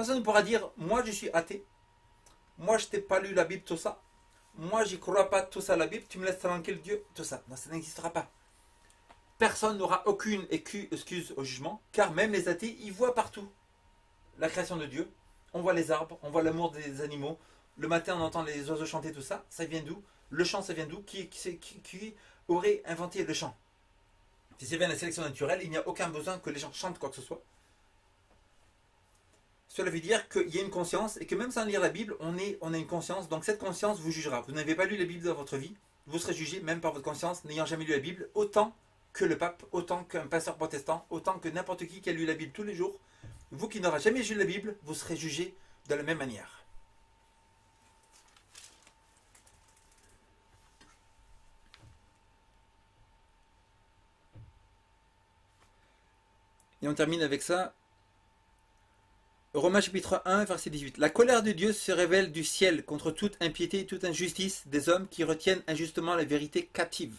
Personne ne pourra dire, moi je suis athée, moi je t'ai pas lu la Bible, tout ça, moi j'y crois pas, tout ça, la Bible, tu me laisses tranquille Dieu, tout ça. Non, ça n'existera pas. Personne n'aura aucune excuse au jugement, car même les athées, ils voient partout la création de Dieu. On voit les arbres, on voit l'amour des animaux. Le matin, on entend les oiseaux chanter, tout ça. Ça vient d'où? Le chant, ça vient d'où? Qui aurait inventé le chant? Si c'est bien la sélection naturelle, il n'y a aucun besoin que les gens chantent quoi que ce soit. Cela veut dire qu'il y a une conscience et que même sans lire la Bible, on a une conscience. Donc cette conscience vous jugera. Vous n'avez pas lu la Bible dans votre vie, vous serez jugé même par votre conscience n'ayant jamais lu la Bible, autant que le pape, autant qu'un pasteur protestant, autant que n'importe qui a lu la Bible tous les jours. Vous qui n'aurez jamais lu la Bible, vous serez jugé de la même manière. Et on termine avec ça. Romains chapitre 1, verset 18. La colère de Dieu se révèle du ciel contre toute impiété et toute injustice des hommes qui retiennent injustement la vérité captive.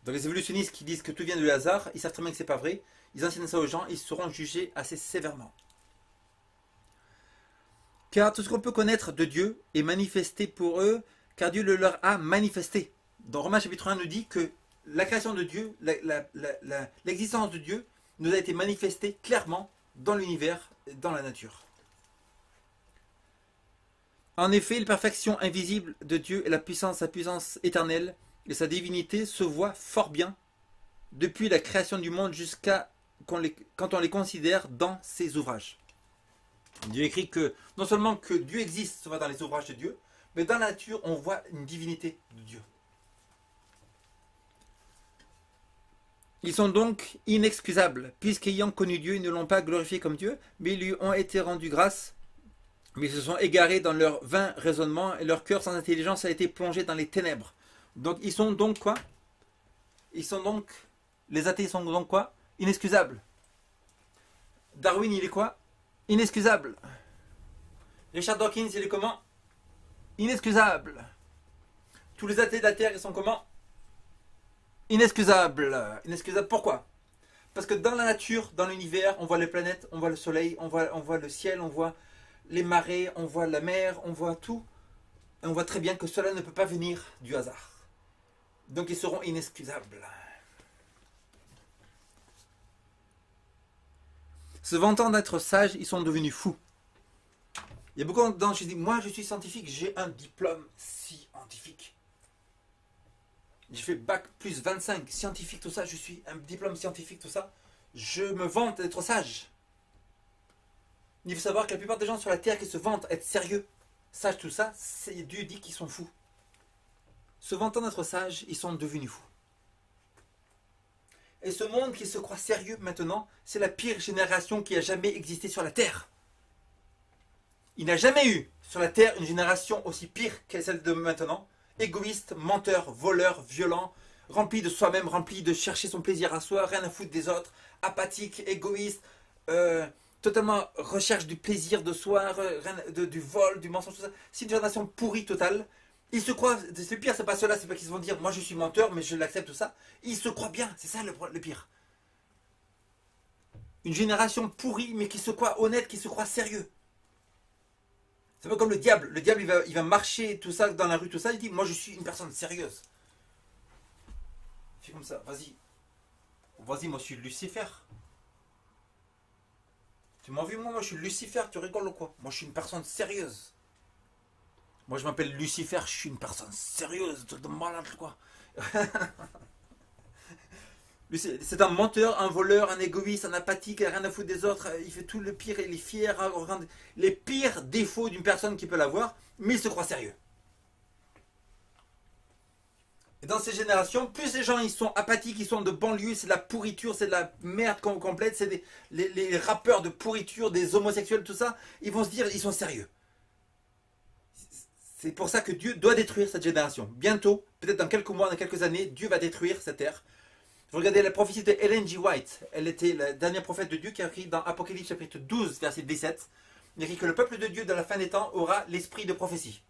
Donc les évolutionnistes qui disent que tout vient du hasard, ils savent très bien que c'est pas vrai. Ils enseignent ça aux gens, ils seront jugés assez sévèrement. Car tout ce qu'on peut connaître de Dieu est manifesté pour eux, car Dieu le leur a manifesté. Dans Romains chapitre 1 nous dit que la création de Dieu, l'existence de Dieu nous a été manifestée clairement dans l'univers, dans la nature. En effet, la perfection invisible de Dieu et sa puissance éternelle et sa divinité se voient fort bien depuis la création du monde jusqu'à quand on les considère dans ses ouvrages. Dieu écrit que non seulement que Dieu existe, ça va dans les ouvrages de Dieu, mais dans la nature, on voit une divinité de Dieu. Ils sont donc inexcusables, puisqu'ayant connu Dieu, ils ne l'ont pas glorifié comme Dieu, mais ils lui ont été rendus grâce, mais ils se sont égarés dans leur vain raisonnement, et leur cœur sans intelligence a été plongé dans les ténèbres. Donc ils sont donc quoi? Les athées sont donc quoi? Inexcusables. Darwin, il est quoi? Inexcusable. Richard Dawkins, il est comment? Inexcusable. Tous les athées de la Terre, ils sont comment? Inexcusables. Inexcusables, pourquoi? Parce que dans la nature, dans l'univers, on voit les planètes, on voit le soleil, on voit le ciel, on voit les marées, on voit la mer, on voit tout. Et on voit très bien que cela ne peut pas venir du hasard. Donc ils seront inexcusables. Se vantant d'être sages, ils sont devenus fous. Il y a beaucoup de gens qui disent, moi je suis scientifique, j'ai un diplôme scientifique. J'ai fait bac plus 25, scientifique, tout ça, je suis un diplôme scientifique, tout ça. Je me vante d'être sage. Il faut savoir que la plupart des gens sur la Terre qui se vantent être sérieux, sages, tout ça, Dieu dit qu'ils sont fous. Se vantant d'être sages, ils sont devenus fous. Et ce monde qui se croit sérieux maintenant, c'est la pire génération qui a jamais existé sur la Terre. Il n'a jamais eu sur la Terre une génération aussi pire que celle de maintenant. Égoïste, menteur, voleur, violent, rempli de soi-même, rempli de chercher son plaisir à soi, rien à foutre des autres, apathique, égoïste, totalement recherche du plaisir de soi, du vol, du mensonge, tout ça. C'est une génération pourrie totale. Ils se croient, c'est le pire, c'est pas cela, c'est pas qu'ils vont dire moi je suis menteur, mais je l'accepte, tout ça. Ils se croient bien, c'est ça le pire. Une génération pourrie, mais qui se croit honnête, qui se croit sérieux. C'est pas comme le diable. Le diable, il va marcher, tout ça, dans la rue, tout ça. Il dit, moi, je suis une personne sérieuse. Fais comme ça, vas-y. Vas-y, moi, je suis Lucifer. Tu m'as vu, moi, je suis Lucifer. Tu rigoles ou quoi? Moi, je suis une personne sérieuse. Moi, je m'appelle Lucifer. Je suis une personne sérieuse. Truc de malade, quoi. C'est un menteur, un voleur, un égoïste, un apathique, rien à foutre des autres. Il fait tout le pire, il est fier, les pires défauts d'une personne qui peut l'avoir, mais il se croit sérieux. Et dans ces générations, plus les gens ils sont apathiques, ils sont de banlieue, c'est de la pourriture, c'est de la merde complète, c'est les rappeurs de pourriture, des homosexuels, tout ça, ils vont se dire ils sont sérieux. C'est pour ça que Dieu doit détruire cette génération. Bientôt, peut-être dans quelques mois, dans quelques années, Dieu va détruire cette terre. Vous regardez la prophétie de Ellen G. White. Elle était la dernière prophète de Dieu qui a écrit dans Apocalypse chapitre 12, verset 17. Il écrit que le peuple de Dieu, dans la fin des temps, aura l'esprit de prophétie.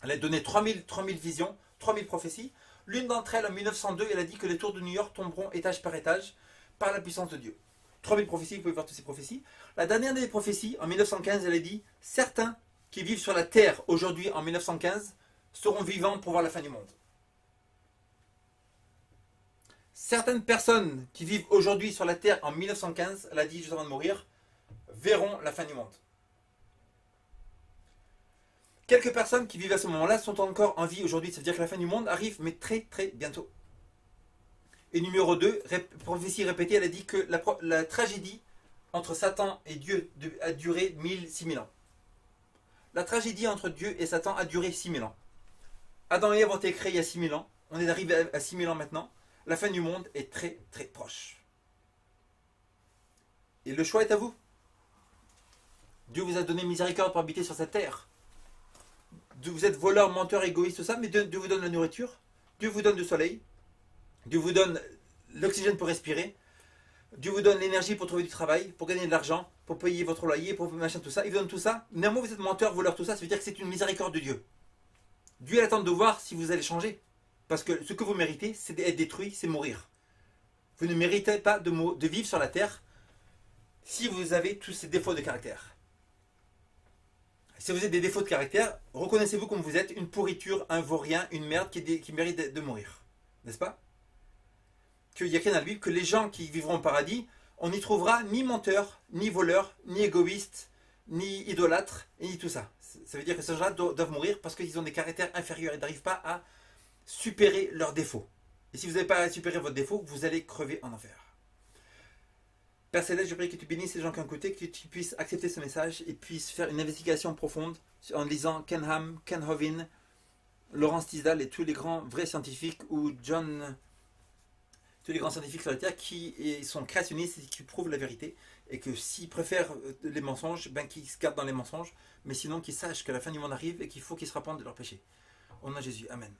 Elle a donné 3000 visions, 3000 prophéties. L'une d'entre elles, en 1902, elle a dit que les tours de New York tomberont étage par étage par la puissance de Dieu. 3000 prophéties, vous pouvez voir toutes ces prophéties. La dernière des prophéties, en 1915, elle a dit « Certains qui vivent sur la terre aujourd'hui, en 1915, seront vivants pour voir la fin du monde. » Certaines personnes qui vivent aujourd'hui sur la terre en 1915, elle a dit juste avant de mourir, verront la fin du monde. Quelques personnes qui vivent à ce moment-là sont encore en vie aujourd'hui, ça veut dire que la fin du monde arrive, mais très très bientôt. Et numéro 2, prophétie répétée, elle a dit que la tragédie entre Satan et Dieu a duré 6000 ans. La tragédie entre Dieu et Satan a duré 6000 ans. Adam et Ève ont été créés il y a 6000 ans. On est arrivé à 6000 ans maintenant. La fin du monde est très très proche. Et le choix est à vous. Dieu vous a donné miséricorde pour habiter sur cette terre. Vous êtes voleur, menteur, égoïste, tout ça, mais Dieu vous donne la nourriture. Dieu vous donne le soleil. Dieu vous donne l'oxygène pour respirer. Dieu vous donne l'énergie pour trouver du travail, pour gagner de l'argent, pour payer votre loyer, pour machin, tout ça. Il vous donne tout ça. Néanmoins, vous êtes menteur, voleur, tout ça. Ça veut dire que c'est une miséricorde de Dieu. Dieu attend de voir si vous allez changer. Parce que ce que vous méritez, c'est d'être détruit, c'est mourir. Vous ne méritez pas de vivre sur la terre si vous avez tous ces défauts de caractère. Si vous avez des défauts de caractère, reconnaissez-vous comme vous êtes une pourriture, un vaurien, une merde qui mérite de mourir. N'est-ce pas? Qu'il y a écrit dans la Bible que les gens qui vivront au paradis, on n'y trouvera ni menteur, ni voleur, ni égoïste, ni idolâtre, ni tout ça. Ça veut dire que ces gens-là doivent mourir parce qu'ils ont des caractères inférieurs et n'arrivent pas à supérer leurs défauts. Et si vous n'avez pas à supérer votre défaut, vous allez crever en enfer. Père Céleste, je prie que tu bénisses les gens qui ont écouté, que tu puisses accepter ce message et puisses faire une investigation profonde en lisant Ken Ham, Ken Hovind, Laurence Tisdale et tous les grands vrais scientifiques ou tous les grands scientifiques sur la Terre qui sont créationnistes et qui prouvent la vérité et que s'ils préfèrent les mensonges, ben qu'ils se gardent dans les mensonges, mais sinon qu'ils sachent que la fin du monde arrive et qu'il faut qu'ils se repentent de leurs péchés. Au nom de Jésus, Amen.